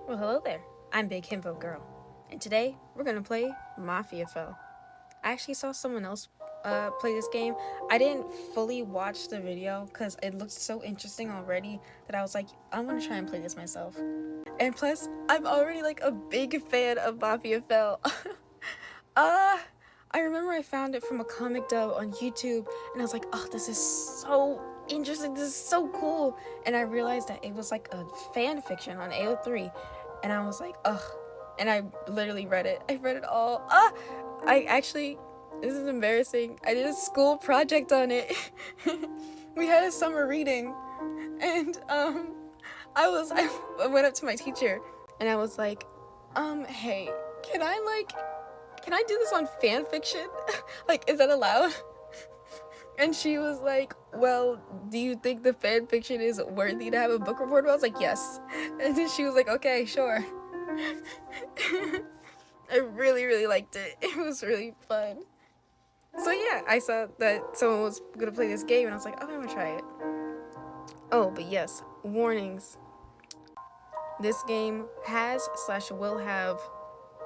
Well, hello there. I'm Big Himbo Girl, and today we're gonna play Mafiafell. I actually saw someone else play this game. I didn't fully watch the video because it looked so interesting already that I was like, I'm gonna try and play this myself. And plus, I'm already like a big fan of Mafiafell. uh, I remember I found it from a comic dub on YouTube, and I was like, oh, this is so interesting. This is so cool. And I realized that it was like a fan fiction on AO3, and I was like, ugh. And I literally read it. I read it all. I actually, this is embarrassing. I did a school project on it. We had a summer reading, and I went up to my teacher, and I was like, hey, can I do this on fan fiction? Like, is that allowed? And she was like, well, do you think the fan fiction is worthy to have a book report? I was like, yes. And then she was like, okay, sure. I really, really liked it. It was really fun. So yeah, I saw that someone was gonna play this game, and I was like, oh, I'm gonna try it. Oh, but yes, warnings. This game has/will have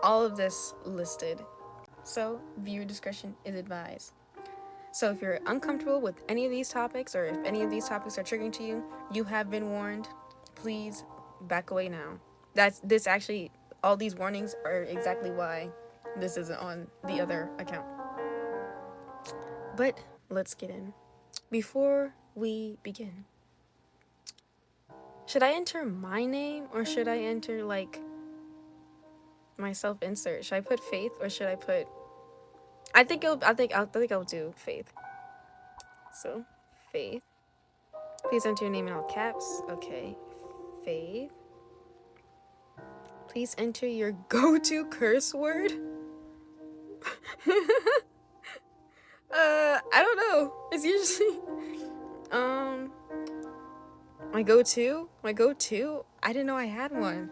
all of this listed, so viewer discretion is advised. So if you're uncomfortable with any of these topics, or if any of these topics are triggering to you, you have been warned. Please back away now. All these warnings are exactly why this isn't on the other account. But let's get in. Before we begin, should I enter my name, or should I enter like my self-insert? Should I put Faith, or should I put? I think I'll do Faith. So, Faith. Please enter your name in all caps. Okay, Faith. Please enter your go-to curse word. I don't know. It's usually my go-to. I didn't know I had one.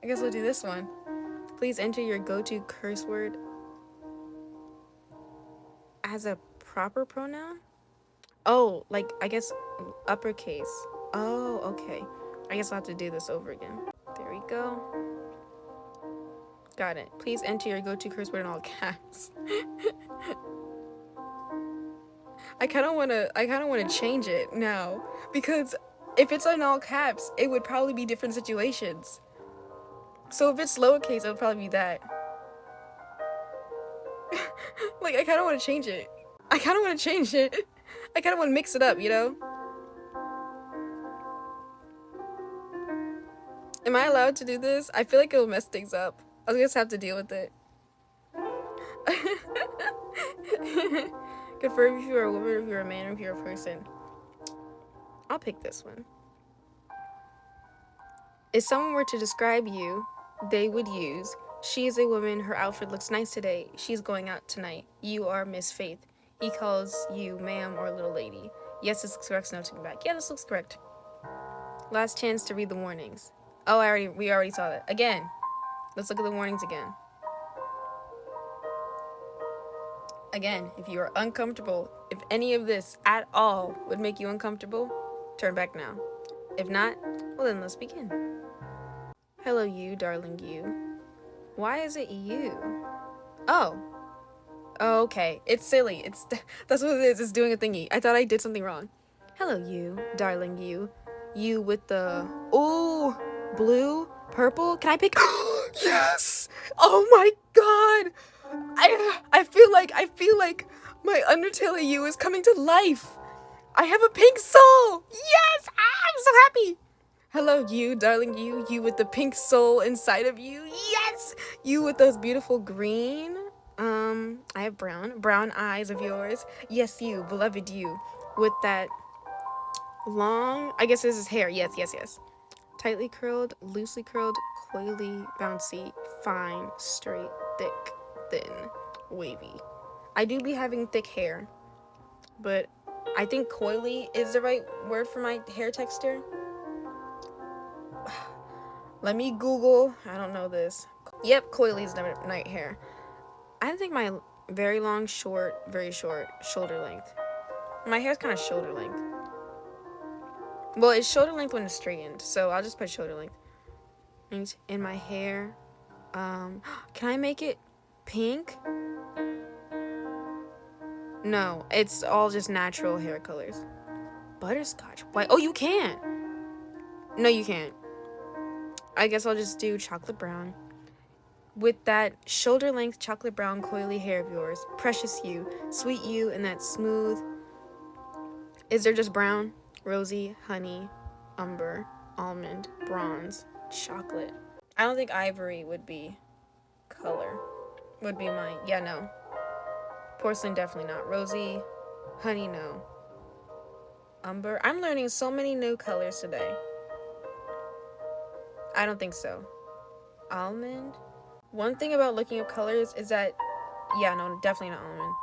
I guess we'll do this one. Please enter your go-to curse word as a proper pronoun. Oh, like, I guess uppercase. Oh, okay. I guess I'll have to do this over again. There we go. Got it. Please enter your go-to curse word in all caps. I kind of want to change it now, because if it's in all caps, it would probably be different situations. So if it's lowercase, it'll probably be that. Like, I kind of want to change it. I kind of want to mix it up, you know? Am I allowed to do this? I feel like it'll mess things up. I'll just have to deal with it. Confirm if you're a woman, if you're a man, or if you're a person. I'll pick this one. If someone were to describe you, they would use, she is a woman, her outfit looks nice today, she's going out tonight, you are Miss Faith. He calls you ma'am or little lady. Yes, this looks correct, so no taking back. Yeah, this looks correct. Last chance to read the warnings. Oh, we already saw that. Again, let's look at the warnings again. Again, if you are uncomfortable, if any of this at all would make you uncomfortable, turn back now. If not, well then let's begin. Hello you, darling you. Why is it you? Oh, okay, it's silly. That's what it is. It's doing a thingy. I thought I did something wrong. Hello you, darling you. You with the, ooh, blue, purple. Can I pick? Yes! Oh my god! I feel like my Undertale you is coming to life. I have a pink soul. Yes! I'm so happy. Hello you, darling you with the pink soul inside of you. Yes! You with those beautiful green. I have brown eyes of yours. Yes, you, beloved you, with that long, I guess this is hair. Yes. Tightly curled, loosely curled, coily, bouncy, fine, straight, thick, thin, wavy. I do be having thick hair, but I think coily is the right word for my hair texture. Let me Google. I don't know this. Yep, coily is night hair. I think my very long, short, very short, shoulder length. My hair's kind of shoulder length. Well, it's shoulder length when it's straightened, so I'll just put shoulder length. And in my hair, can I make it pink? No, it's all just natural hair colors. Butterscotch white. Oh, you can. No, you can't. I guess I'll just do chocolate brown. With that shoulder-length chocolate brown coily hair of yours, precious you, sweet you, and that smooth... Is there just brown? Rosy, honey, umber, almond, bronze, chocolate. I don't think ivory would be color. Would be mine. Yeah, no. Porcelain, definitely not. Rosy, honey, no. Umber. I'm learning so many new colors today. I don't think so. Almond. One thing about looking up colors is that, yeah, no, definitely not almond,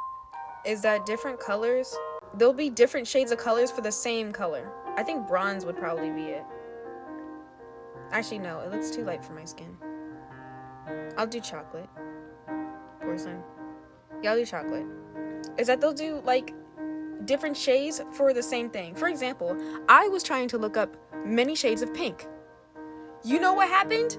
is that different colors, there'll be different shades of colors for the same color. I think bronze would probably be it. Actually, no, it looks too light for my skin. I'll do chocolate. Porcelain. Yeah, I'll do chocolate. Is that they'll do, like, different shades for the same thing. For example, I was trying to look up many shades of pink. You know what happened?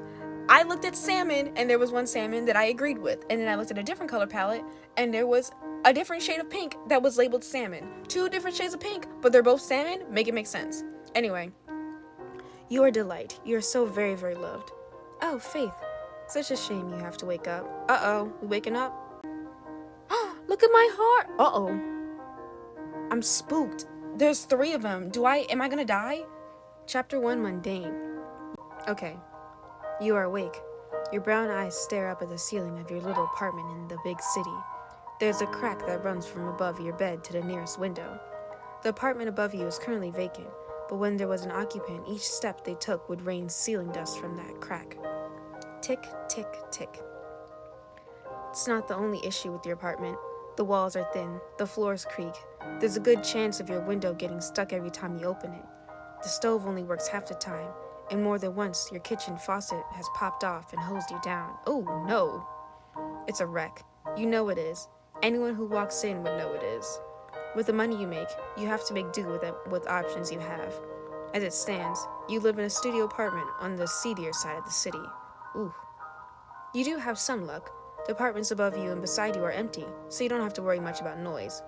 I looked at salmon, and there was one salmon that I agreed with. And then I looked at a different color palette, and there was a different shade of pink that was labeled salmon. 2 different shades of pink, but they're both salmon. Make it make sense. Anyway, you are a delight. You are so very, very loved. Oh, Faith. Such a shame you have to wake up. Uh-oh. We waking up? Look at my heart. Uh-oh. I'm spooked. There's 3 of them. Am I gonna die? Chapter 1, Mundane. Okay. You are awake. Your brown eyes stare up at the ceiling of your little apartment in the big city. There's a crack that runs from above your bed to the nearest window. The apartment above you is currently vacant, but when there was an occupant, each step they took would rain ceiling dust from that crack. Tick, tick, tick. It's not the only issue with your apartment. The walls are thin, the floors creak. There's a good chance of your window getting stuck every time you open it. The stove only works half the time, and more than once your kitchen faucet has popped off and hosed you down. Oh no! It's a wreck. You know it is. Anyone who walks in would know it is. With the money you make, you have to make do with options you have. As it stands, you live in a studio apartment on the seedier side of the city. Ooh. You do have some luck. The apartments above you and beside you are empty, so you don't have to worry much about noise.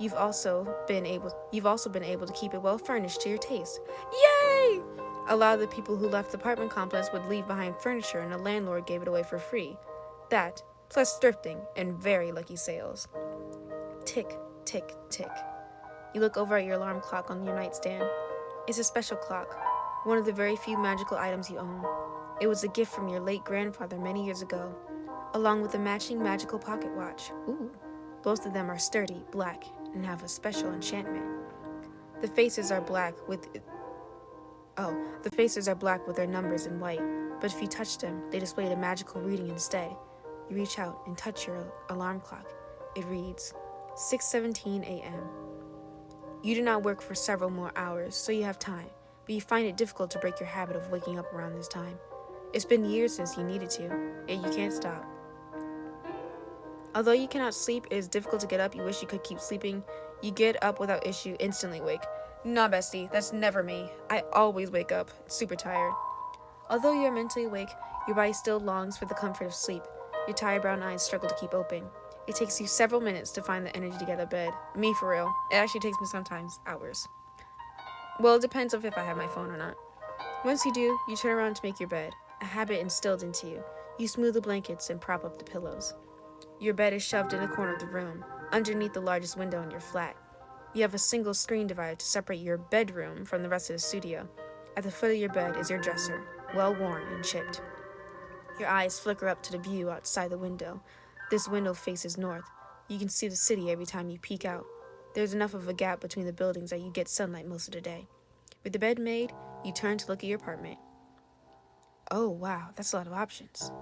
You've also been able to keep it well furnished to your taste. Yay! A lot of the people who left the apartment complex would leave behind furniture and the landlord gave it away for free. That, plus thrifting and very lucky sales. Tick, tick, tick. You look over at your alarm clock on your nightstand. It's a special clock, one of the very few magical items you own. It was a gift from your late grandfather many years ago, along with a matching magical pocket watch. Ooh. Both of them are sturdy, black, and have a special enchantment. The faces are black with their numbers in white, but if you touch them, they display a magical reading instead. You reach out and touch your alarm clock. It reads 6:17 a.m. You do not work for several more hours, so you have time, but you find it difficult to break your habit of waking up around this time. It's been years since you needed to, yet you can't stop. Although you cannot sleep, it is difficult to get up. You wish you could keep sleeping. You get up without issue, instantly wake. Nah, bestie, that's never me. I always wake up, super tired. Although you are mentally awake, your body still longs for the comfort of sleep. Your tired brown eyes struggle to keep open. It takes you several minutes to find the energy to get out of bed. Me, for real. It actually takes me sometimes hours. Well, it depends on if I have my phone or not. Once you do, you turn around to make your bed, a habit instilled into you. You smooth the blankets and prop up the pillows. Your bed is shoved in a corner of the room, underneath the largest window in your flat. You have a single screen divider to separate your bedroom from the rest of the studio. At the foot of your bed is your dresser, well worn and chipped. Your eyes flicker up to the view outside the window. This window faces north. You can see the city every time you peek out. There's enough of a gap between the buildings that you get sunlight most of the day. With the bed made, you turn to look at your apartment. Oh, wow, that's a lot of options.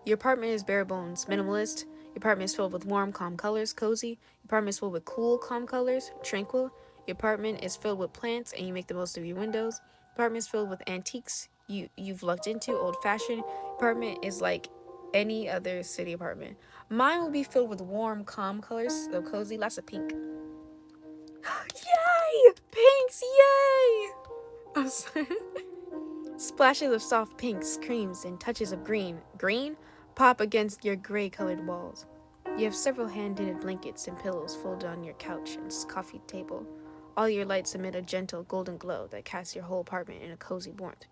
Your apartment is bare bones, minimalist. Your apartment is filled with warm, calm colors, cozy. Your apartment is filled with cool, calm colors, tranquil. Your apartment is filled with plants, and you make the most of your windows. Your apartment is filled with antiques you've lucked into, old-fashioned. Your apartment is like any other city apartment. Mine will be filled with warm, calm colors, so cozy, lots of pink. Yay! Pinks, yay! I'm sorry. Splashes of soft pinks, creams, and touches of green. Green? Pop against your gray-colored walls. You have several hand-knitted blankets and pillows folded on your couch and coffee table. All your lights emit a gentle golden glow that casts your whole apartment in a cozy warmth.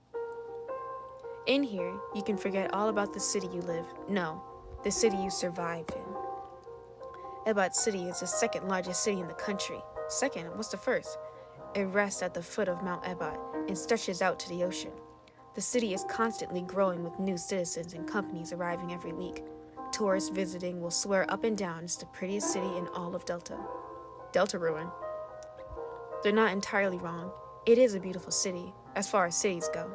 In here, you can forget all about the city you live. No, the city you survived in. 𝑃𝑙𝑒𝑎𝑠𝑒 City is the second largest city in the country. Second? What's the first? It rests at the foot of Mount 𝐥𝐴𝐵𝑎𝑡 and stretches out to the ocean. The city is constantly growing with new citizens and companies arriving every week. Tourists visiting will swear up and down it's the prettiest city in all of Delta. Delta ruin. They're not entirely wrong. It is a beautiful city, as far as cities go.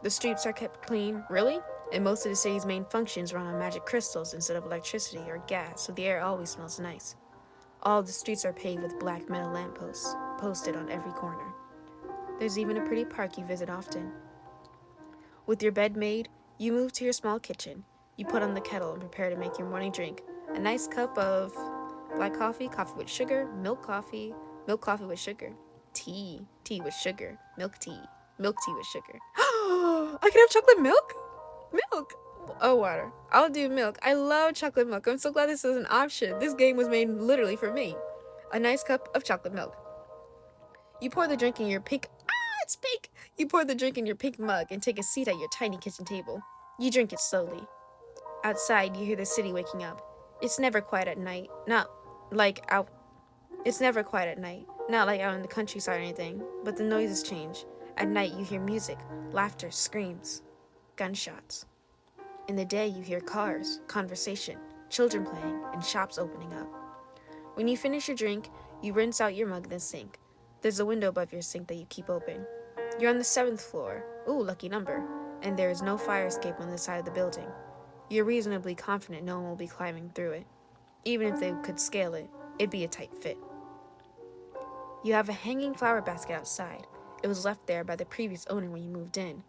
The streets are kept clean, really? And most of the city's main functions run on magic crystals instead of electricity or gas, so the air always smells nice. All of the streets are paved with black metal lampposts, posted on every corner. There's even a pretty park you visit often. With your bed made, you move to your small kitchen. You put on the kettle and prepare to make your morning drink. A nice cup of black coffee, coffee with sugar, milk coffee with sugar, tea with sugar, milk tea with sugar. I can have chocolate milk? Milk! Oh, water. I'll do milk. I love chocolate milk. I'm so glad this is an option. This game was made literally for me. A nice cup of chocolate milk. You pour the drink in your pink... it's pink! You pour the drink in your pink mug and take a seat at your tiny kitchen table. You drink it slowly. Outside, you hear the city waking up. It's never quiet at night. Not like out in the countryside or anything, but the noises change. At night, you hear music, laughter, screams, gunshots. In the day, you hear cars, conversation, children playing, and shops opening up. When you finish your drink, you rinse out your mug in the sink. There's a window above your sink that you keep open. You're on the 7th floor. Ooh, lucky number. And there is no fire escape on this side of the building. You're reasonably confident no one will be climbing through it. Even if they could scale it, it'd be a tight fit. You have a hanging flower basket outside. It was left there by the previous owner when you moved in.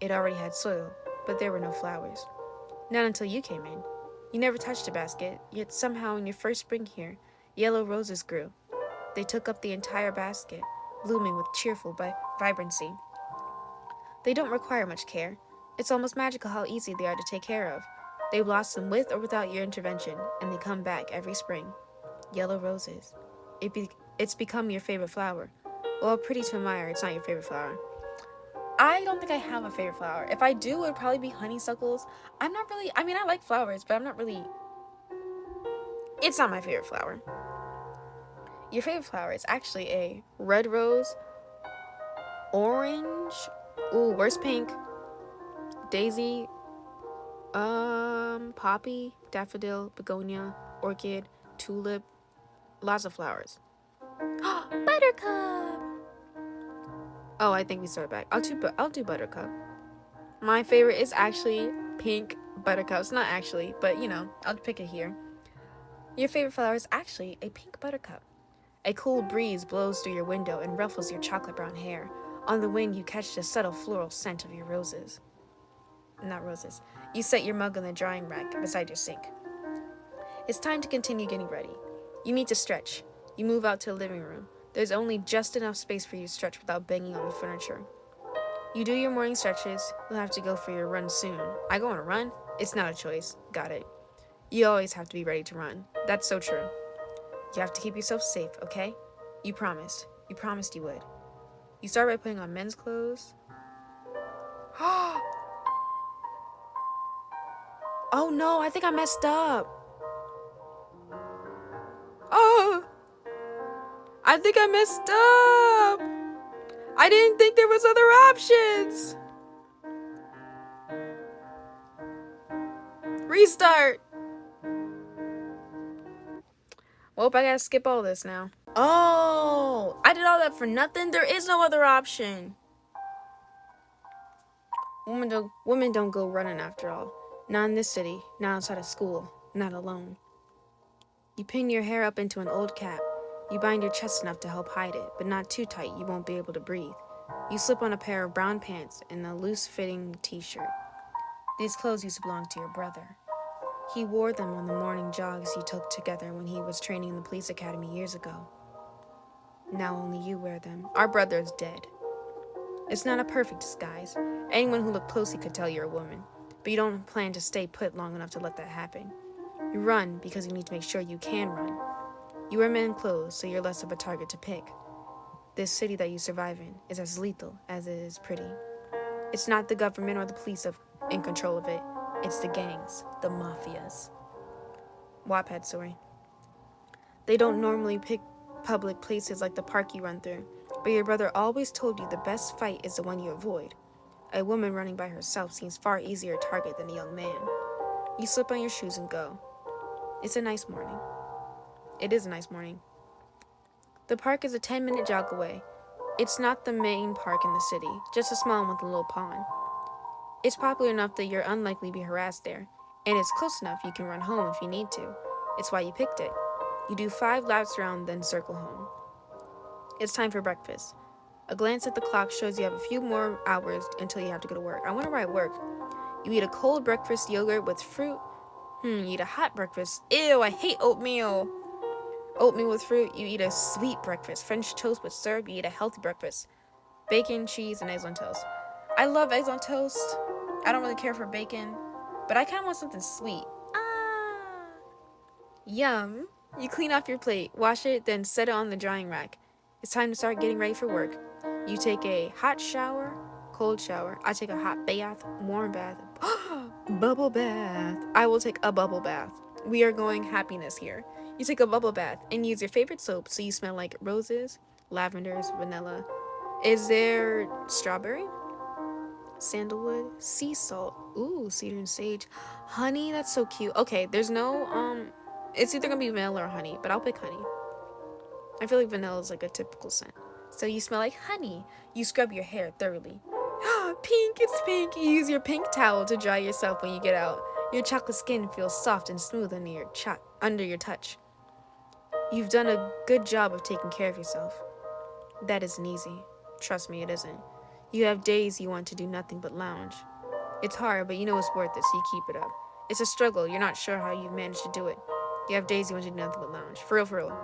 It already had soil, but there were no flowers. Not until you came in. You never touched the basket, yet somehow in your first spring here, yellow roses grew. They took up the entire basket, blooming with cheerful vibrancy. They don't require much care. It's almost magical how easy they are to take care of. They blossom with or without your intervention, and they come back every spring. Yellow roses. It's become your favorite flower. Well, pretty to admire, it's not your favorite flower. I don't think I have a favorite flower. If I do, it would probably be honeysuckles. I like flowers, but it's not my favorite flower. Your favorite flower is actually a red rose, orange, where's pink? Daisy, poppy, daffodil, begonia, orchid, tulip, lots of flowers. Buttercup! Oh, I think we started back. I'll do buttercup. My favorite is actually pink buttercups. Not actually, but I'll pick it here. Your favorite flower is actually a pink buttercup. A cool breeze blows through your window and ruffles your chocolate brown hair. On the wind, you catch the subtle floral scent of your roses. Not roses. You set your mug on the drying rack beside your sink. It's time to continue getting ready. You need to stretch. You move out to the living room. There's only just enough space for you to stretch without banging on the furniture. You do your morning stretches. You'll have to go for your run soon. I go on a run? It's not a choice. Got it. You always have to be ready to run. That's so true. You have to keep yourself safe, okay? You promised. You promised you would. You start by putting on men's clothes. Oh no, I think I messed up. Oh, I think I messed up. I didn't think there was other options. Restart. Well, I gotta skip all this now. Oh, I did all that for nothing? There is no other option. Women don't go running after all. Not in this city, not outside of school, not alone. You pin your hair up into an old cap. You bind your chest enough to help hide it, but not too tight you won't be able to breathe. You slip on a pair of brown pants and a loose-fitting t-shirt. These clothes used to belong to your brother. He wore them on the morning jogs you took together when he was training in the police academy years ago. Now only you wear them. Our brother is dead. It's not a perfect disguise. Anyone who looked closely could tell you're a woman, but you don't plan to stay put long enough to let that happen. You run because you need to make sure you can run. You wear men clothes, so you're less of a target to pick. This city that you survive in is as lethal as it is pretty. It's not the government or the police in control of it. It's the gangs, the mafias. Wattpad story. They don't normally pick public places like the park you run through, but your brother always told you the best fight is the one you avoid. A woman running by herself seems far easier to target than a young man. You slip on your shoes and go. It's a nice morning. It is a nice morning. The park is a 10-minute jog away. It's not the main park in the city, just a small one with a little pond. It's popular enough that you're unlikely to be harassed there, and it's close enough you can run home if you need to. It's why you picked it. You do 5 laps around, then circle home. It's time for breakfast. A glance at the clock shows you have a few more hours until you have to go to work. I wonder why at work. You eat a cold breakfast yogurt with fruit. You eat a hot breakfast. Ew, I hate oatmeal. Oatmeal with fruit. You eat a sweet breakfast. French toast with syrup. You eat a healthy breakfast. Bacon, cheese, and eggs on toast. I love eggs on toast. I don't really care for bacon, but I kind of want something sweet. Yum. You clean off your plate, wash it, then set it on the drying rack. It's time to start getting ready for work. You take a hot shower, cold shower. I take a hot bath, warm bath, bubble bath. I will take a bubble bath. We are going happiness here. You take a bubble bath and use your favorite soap so you smell like roses, lavenders, vanilla. Is there strawberry? Sandalwood, sea salt, ooh, cedar and sage, honey, that's so cute. Okay, there's no, it's either gonna be vanilla or honey, but I'll pick honey. I feel like vanilla is like a typical scent. So you smell like honey. You scrub your hair thoroughly. Pink, it's pink. You use your pink towel to dry yourself when you get out. Your chocolate skin feels soft and smooth under your touch. You've done a good job of taking care of yourself. That isn't easy. Trust me, it isn't. You have days you want to do nothing but lounge. It's hard, but you know it's worth it, so you keep it up. It's a struggle. You're not sure how you managed to do it. You have days you want to do nothing but lounge. For real.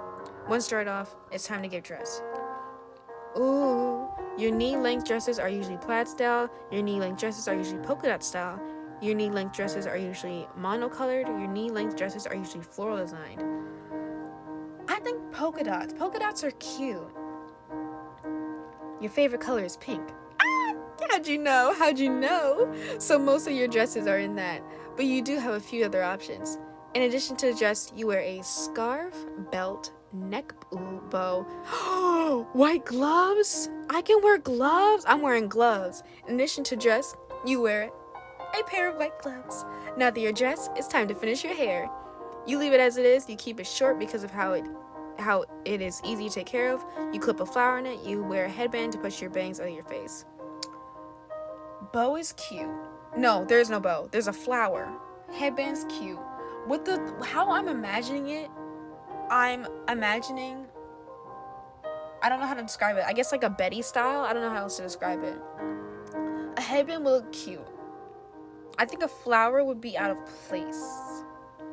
Once dried off, it's time to get dressed. Ooh, your knee-length dresses are usually plaid style. Your knee-length dresses are usually polka dot style. Your knee-length dresses are usually monocolored. Your knee-length dresses are usually floral designed. I think polka dots. Polka dots are cute. Your favorite color is pink. How'd you know? So most of your dresses are in that, but you do have a few other options. In addition to the dress, you wear a scarf, belt, neck bow. White gloves? I can wear gloves? I'm wearing gloves. In addition to dress, you wear a pair of white gloves. Now that you're dressed, it's time to finish your hair. You leave it as it is. You keep it short because of how it is easy to take care of. You clip a flower in it. You wear a headband to push your bangs out of your face. Bow is cute. No, there's no bow. There's a flower. Headband's cute. How I'm imagining it, I don't know how to describe it. I guess like a Betty style. I don't know how else to describe it. A headband will look cute. I think a flower would be out of place.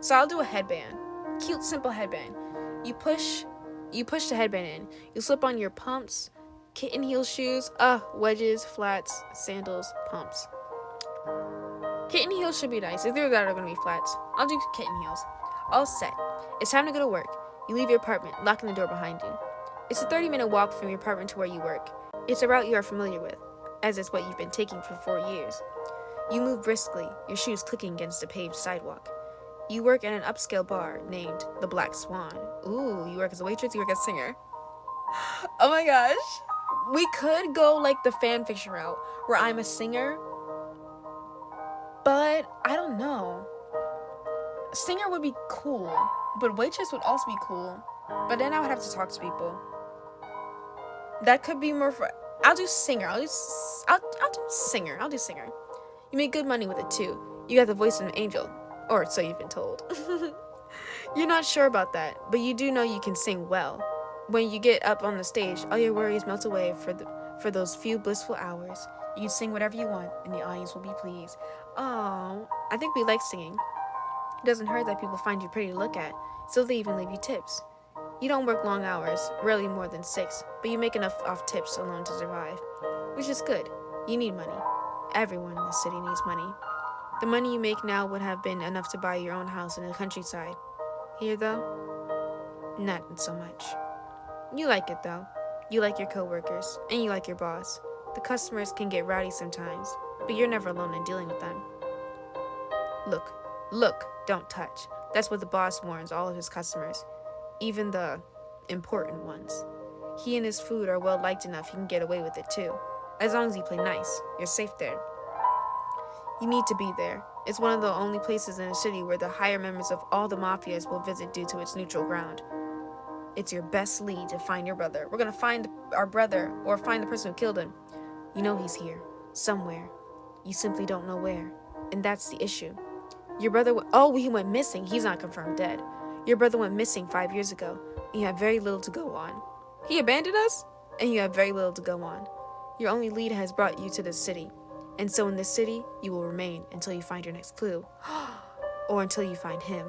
So I'll do a headband. Cute, simple headband. You push the headband in. You slip on your pumps, kitten heel shoes, wedges, flats, sandals, pumps. Kitten heels should be nice. Either that or gonna be flats. I'll do kitten heels. All set. It's time to go to work. You leave your apartment, locking the door behind you. It's a 30-minute walk from your apartment to where you work. It's a route you are familiar with, as it's what you've been taking for 4 years. You move briskly, your shoes clicking against a paved sidewalk. You work at an upscale bar named the Black Swan. Ooh, you work as a waitress, you work as a singer. Oh my gosh. We could go like the fan fiction route, where I'm a singer, but I don't know. Singer would be cool, but waitress would also be cool. But then I would have to talk to people. That could be more for... I'll do singer. I'll do singer. You make good money with it too. You got the voice of an angel. Or so you've been told. You're not sure about that, but you do know you can sing well. When you get up on the stage, all your worries melt away for those few blissful hours. You can sing whatever you want, and the audience will be pleased. Oh, I think we like singing. It doesn't hurt that people find you pretty to look at, so they even leave you tips. You don't work long hours, rarely more than 6, but you make enough off tips alone to survive. which is good. You need money. Everyone in the city needs money. The money you make now would have been enough to buy your own house in the countryside. Here, though, not so much. You like it, though. You like your coworkers, and you like your boss. The customers can get rowdy sometimes, but you're never alone in dealing with them. Look, don't touch. That's what the boss warns all of his customers, even the important ones. He and his food are well liked enough he can get away with it too. As long as you play nice, you're safe there. You need to be there. It's one of the only places in the city where the higher members of all the mafias will visit due to its neutral ground. It's your best lead to find your brother. We're gonna find our brother or find the person who killed him. You know he's here, somewhere. You simply don't know where. And that's the issue. Your brother he went missing. He's not confirmed dead. Your brother went missing 5 years ago. And you have very little to go on. He abandoned us? And you have very little to go on. Your only lead has brought you to this city. And so in this city, you will remain until you find your next clue. Or until you find him.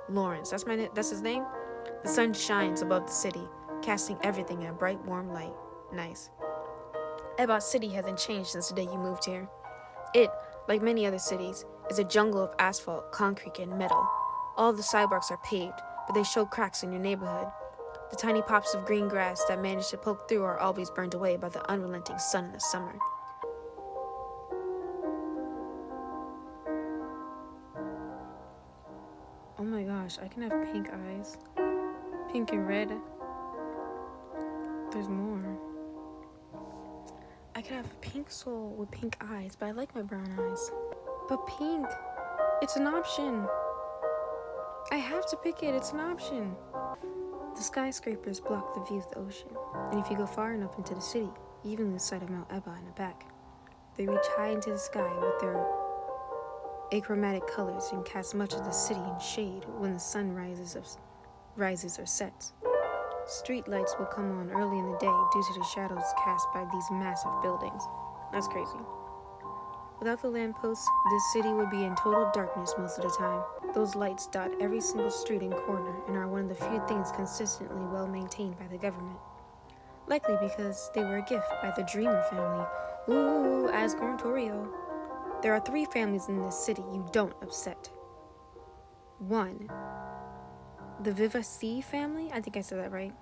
Lawrence, that's his name? The sun shines above the city, casting everything in a bright, warm light. Nice. 𝑃𝑑𝑒 City hasn't changed since the day you moved here. It, like many other cities, is a jungle of asphalt, concrete, and metal. All of the sidewalks are paved, but they show cracks in your neighborhood. The tiny pops of green grass that manage to poke through are always burned away by the unrelenting sun in the summer. Oh my gosh, I can have pink eyes. Pink and red. There's more. I could have a pink soul with pink eyes, but I like my brown eyes. But pink, it's an option. I have to pick it, it's an option. The skyscrapers block the view of the ocean, and if you go far enough into the city, you even lose sight of Mount 𝑃𝑑𝑒 in the back. They reach high into the sky with their achromatic colors and cast much of the city in shade when the sun rises or sets. Street lights will come on early in the day due to the shadows cast by these massive buildings. That's crazy. Without the lampposts, this city would be in total darkness most of the time. Those lights dot every single street and corner and are one of the few things consistently well maintained by the government. Likely because they were a gift by the Dreamer family. Ooh, as Torio. There are 3 families in this city you don't upset. 1. The 𝐥𝐵 family, I think I said that right.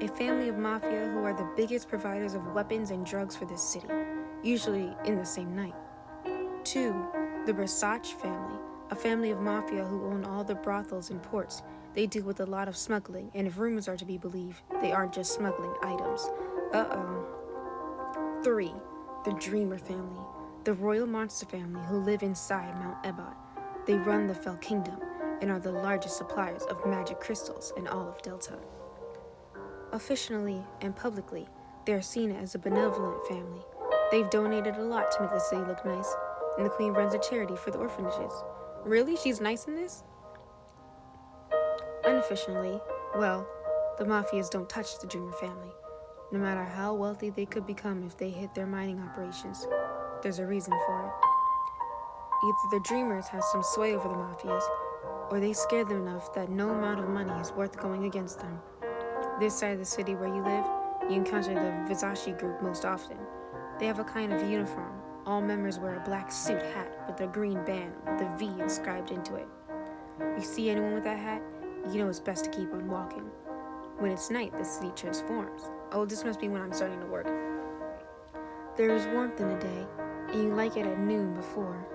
A family of mafia who are the biggest providers of weapons and drugs for this city, usually in the same night. 2. The 𝐥𝐵 family, a family of mafia who own all the brothels and ports. They deal with a lot of smuggling, and if rumors are to be believed, they aren't just smuggling items. 3. The Dreamer family, the royal monster family who live inside Mount 𝑃𝑑𝑒. They run the Fell Kingdom and are the largest suppliers of magic crystals in all of Delta. Officially and publicly, they are seen as a benevolent family. They've donated a lot to make the city look nice, and the queen runs a charity for the orphanages. Really? She's nice in this? Unofficially, well, the mafias don't touch the Dreamer family, no matter how wealthy they could become if they hit their mining operations. There's a reason for it. Either the Dreamers have some sway over the mafias, or they scare them enough that no amount of money is worth going against them. This side of the city where you live, you encounter the 𝐵𝑍𝑒 group most often. They have a kind of uniform. All members wear a black suit hat with a green band with a V inscribed into it. You see anyone with that hat, you know it's best to keep on walking. When it's night, the city transforms. Oh, this must be when I'm starting to work. There is warmth in the day, and you like it at noon before.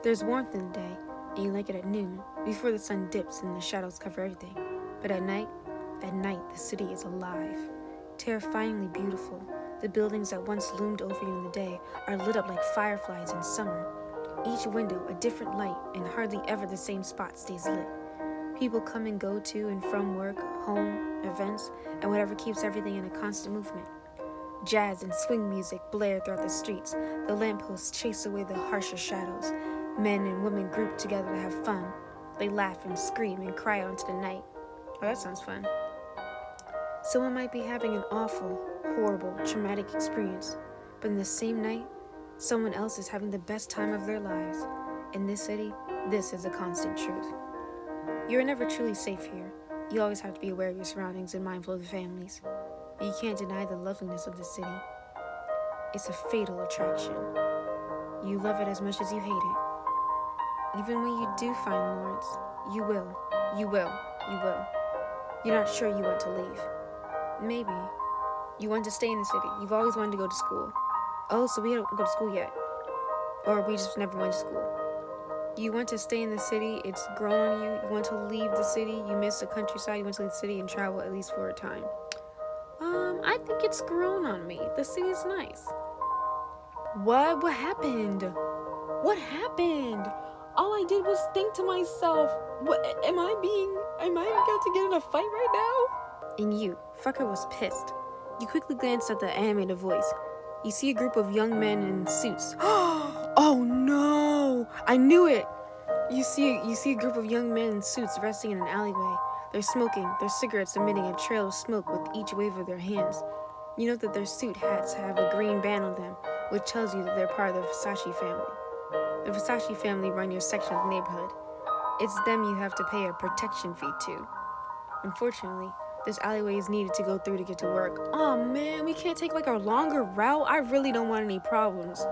There's warmth in the day, and you like it at noon, before the sun dips and the shadows cover everything. But at night, the city is alive, terrifyingly beautiful. The buildings that once loomed over you in the day are lit up like fireflies in summer. Each window a different light, and hardly ever the same spot stays lit. People come and go to and from work, home, events, and whatever keeps everything in a constant movement. Jazz and swing music blare throughout the streets. The lampposts chase away the harsher shadows. Men and women group together to have fun. They laugh and scream and cry out into the night. Oh, that sounds fun. Someone might be having an awful, horrible, traumatic experience, but in the same night, someone else is having the best time of their lives. In this city, this is a constant truth. You are never truly safe here. You always have to be aware of your surroundings and mindful of the families. But you can't deny the loveliness of the city. It's a fatal attraction. You love it as much as you hate it. Even when you do find Lawrence, you will. You're not sure you want to leave. Maybe. You want to stay in the city. You've always wanted to go to school. Oh, so we don't go to school yet. Or we just never went to school. You want to stay in the city. It's grown on you. You want to leave the city. You miss the countryside. You want to leave the city and travel at least for a time. I think it's grown on me. The city's nice. What? What happened? What happened? All I did was think to myself, what, am I about to get in a fight right now? And you, fucker, was pissed. You quickly glanced at the animated voice. You see a group of young men in suits. Oh no! I knew it! You see a group of young men in suits resting in an alleyway. They're smoking, their cigarettes emitting a trail of smoke with each wave of their hands. You know that their suit hats have a green band on them, which tells you that they're part of the Versace family. The Versace family run your section of the neighborhood. It's them you have to pay a protection fee to. Unfortunately, this alleyway is needed to go through to get to work. Oh man, we can't take like a longer route? I really don't want any problems.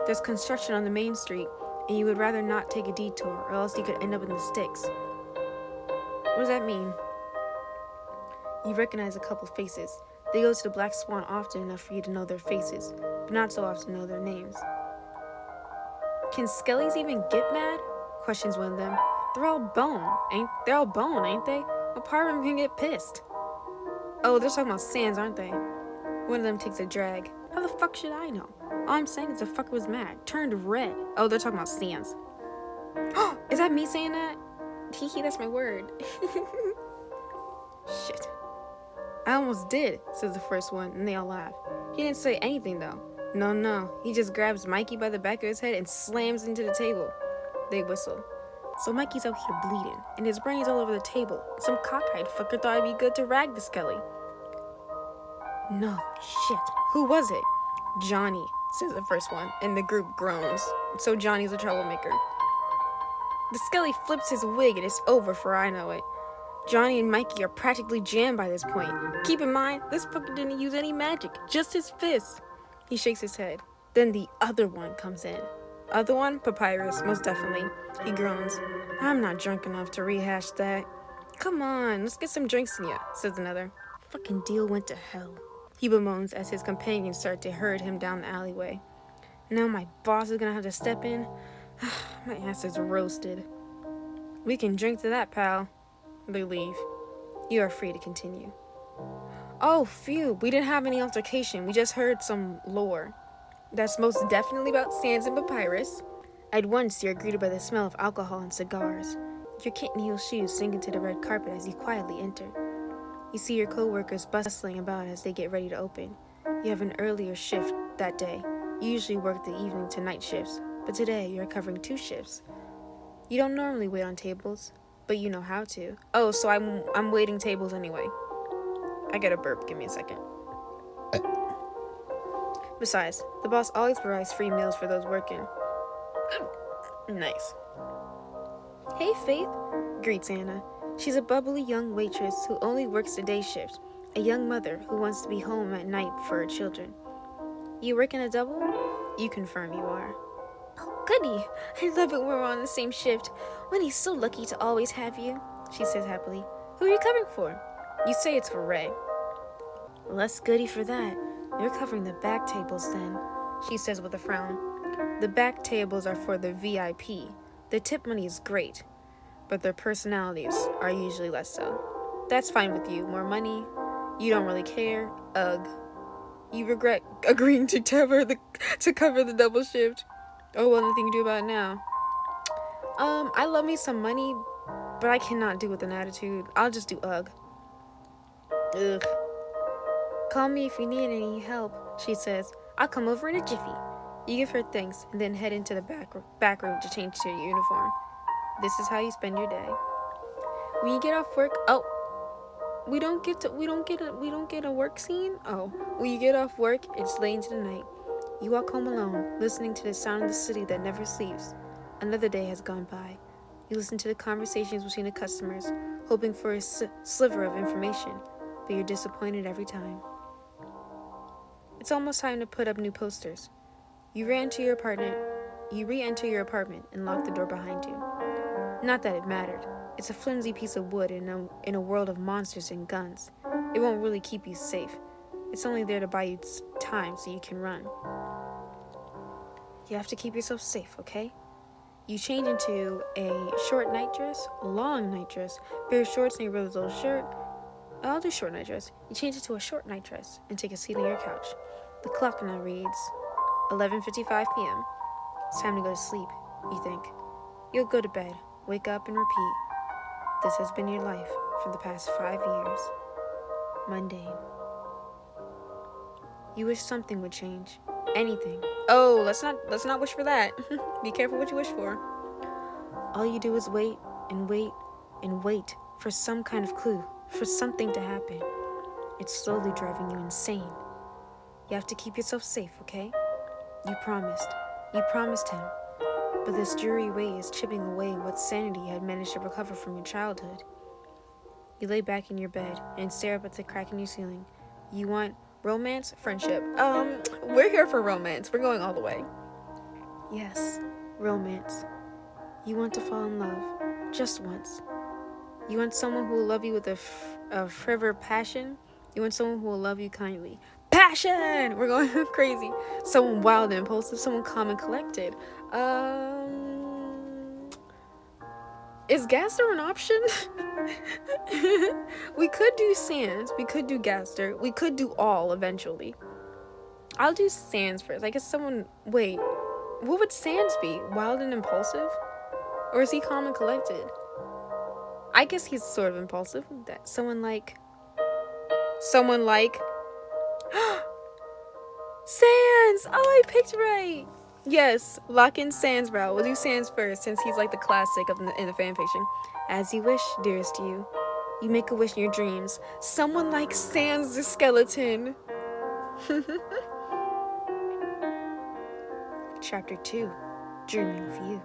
There's construction on the main street, and you would rather not take a detour, or else you could end up in the sticks. What does that mean? You recognize a couple faces. They go to the Black Swan often enough for you to know their faces, but not so often to know their names. Can skellies even get mad? Questions one of them. They're all bone, ain't they? What part of them can get pissed? Oh, they're talking about Sands, aren't they? One of them takes a drag. How the fuck should I know? All I'm saying is the fucker was mad, turned red. Oh, they're talking about Sands. Is that me saying that? Hee, that's my word. Shit. I almost did, says the first one, and they all laugh. He didn't say anything, though. No. He just grabs Mikey by the back of his head and slams into the table. They whistle. So Mikey's out here bleeding, and his brain's all over the table. Some cockeyed fucker thought it'd be good to rag the skelly. No, shit. Who was it? Johnny, says the first one, and the group groans. So Johnny's a troublemaker. The skelly flips his wig and it's over for I know it. Johnny and Mikey are practically jammed by this point. Keep in mind, this fucker didn't use any magic, just his fist. He shakes his head. Then the other one comes in. Other one? Papyrus, most definitely. He groans. I'm not drunk enough to rehash that. Come on, let's get some drinks in ya, says another. Fucking deal went to hell. He bemoans as his companions start to herd him down the alleyway. Now my boss is gonna have to step in. My ass is roasted. We can drink to that, pal. They leave. You are free to continue. Oh, phew, we didn't have any altercation. We just heard some lore. That's most definitely about Sands and Papyrus. At once, you're greeted by the smell of alcohol and cigars. Your kitten-heel shoes sink into the red carpet as you quietly enter. You see your co-workers bustling about as they get ready to open. You have an earlier shift that day. You usually work the evening to night shifts, but today you're covering 2 shifts. You don't normally wait on tables, but you know how to. Oh, so I'm waiting tables anyway. I get a burp, give me a second. Besides, the boss always provides free meals for those working. Nice. Hey, Faith, greets Anna. She's a bubbly young waitress who only works the day shift, a young mother who wants to be home at night for her children. You working a double? You confirm you are. Oh, goody. I love it when we're on the same shift. Winnie's so lucky to always have you, she says happily. Who are you covering for? You say it's for Ray. Less goody for that. You're covering the back tables then, she says with a frown. The back tables are for the VIP. The tip money is great, but their personalities are usually less so. That's fine with you. More money? You don't really care? Ugh. You regret agreeing to cover the double shift. Oh, well, nothing you can do about it now. I love me some money, but I cannot do with an attitude. I'll just do ugh. Ugh. Call me if you need any help, she says. I'll come over in a jiffy. You give her thanks and then head into the back room to change to your uniform. This is how you spend your day. When you get off work, we don't get a work scene. Oh, when you get off work, it's late into the night. You walk home alone, listening to the sound of the city that never sleeps. Another day has gone by. You listen to the conversations between the customers, hoping for a sliver of information, but you're disappointed every time. It's almost time to put up new posters. You re-enter your apartment and lock the door behind you. Not that it mattered. It's a flimsy piece of wood in a world of monsters and guns. It won't really keep you safe. It's only there to buy you time so you can run. You have to keep yourself safe, okay? You change into a short nightdress, long nightdress, pair of shorts and your brother's old shirt. I'll do short nightdress. You change into a short nightdress and take a seat on your couch. The clock now reads 11:55 p.m. It's time to go to sleep, you think. You'll go to bed, wake up, and repeat. This has been your life for the past 5 years. Mundane. You wish something would change. Anything. Oh, let's not wish for that. Be careful what you wish for. All you do is wait and wait and wait for some kind of clue, for something to happen. It's slowly driving you insane. You have to keep yourself safe, okay? You promised him. But this dreary way is chipping away what sanity you had managed to recover from your childhood. You lay back in your bed and stare up at the crack in your ceiling. You want romance, friendship. We're here for romance. We're going all the way. Yes, romance. You want to fall in love, just once. You want someone who will love you with a fervor passion. You want someone who will love you kindly. Passion! We're going crazy. Someone wild and impulsive, someone calm and collected. Is Gaster an option? We could do Sans. We could do Gaster. We could do all eventually. I'll do Sans first. I guess someone... Wait. What would Sans be? Wild and impulsive? Or is he calm and collected? I guess he's sort of impulsive. That someone like... Sans! Oh, I picked right. Yes, lock in Sans, bro. We'll do Sans first, since he's like the classic in the fanfiction. As you wish, dearest you. You make a wish in your dreams. Someone like Sans the skeleton. Chapter 2. Dreaming of You.